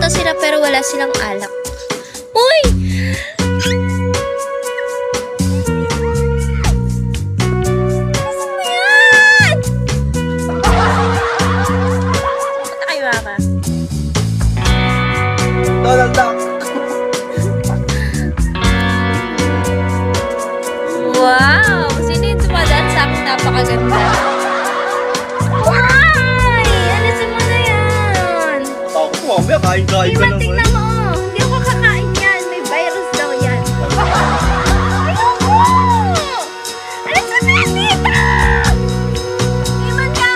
Nagluluto sila pero wala silang alak. Uy! Punta kayo, Mama. Donald Duck. Wow! Sino yung tumadaan sa akin? Napakaganda. Why? Alisin mo na yan. Ako, mamaya kain-kain ka Iman, naman. tingnan mo. Hindi ako kakain yan. May virus daw yan. Ayoko! Alisin mo yan dito! Iman ka!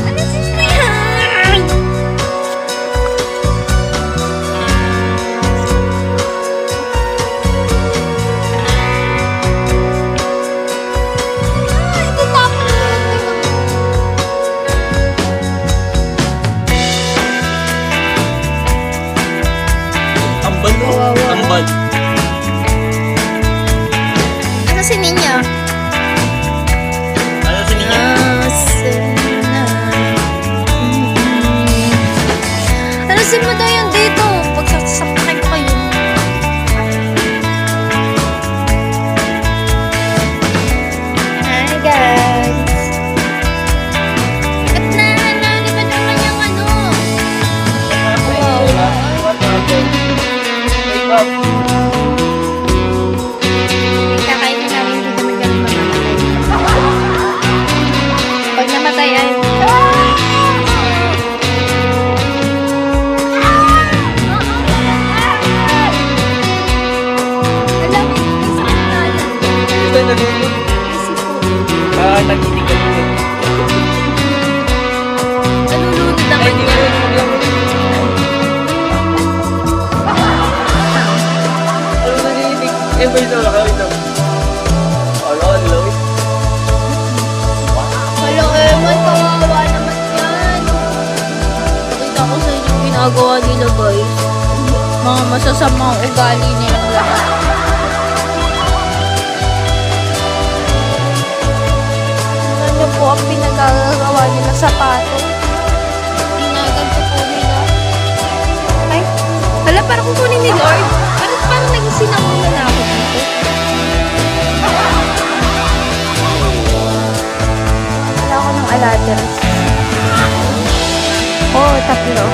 Alisin mo yan! Ay, tatapon na yan. Tambal mo. Kawawa. Tambal. Ano si Ninya? Ano sa ninyo? Alisin mo daw yan dito. Pag sasapakin ko kayo. Hi guys. At nalipad ang kanyang ano. Kakain na namin dito may ganun mamamatay. Pag namatay ay... Alam mo, may sakit na alam. Ito yung nalulog. Kasi po, Naginig ka dito. nalulunod Ay, naman hindi niya. ka nalulog. Ano nalilig? Eh, may isa lang. Ito. Ano, ang lawit. Hello, Eman, kawawa naman yan. Pakita ko sa inyo yung ginagawa nila, guys. Mga masasamang ugali nila lahat. Tingnan niyo po ang pinagagawa nila sa pato. Inaganto po nila. Ay, hala, parang kukunin ni Lord. Parang naging sinamuna na ako dito. Wala ako ng alaters. Oh, tatlo.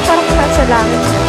Parang nasa langit.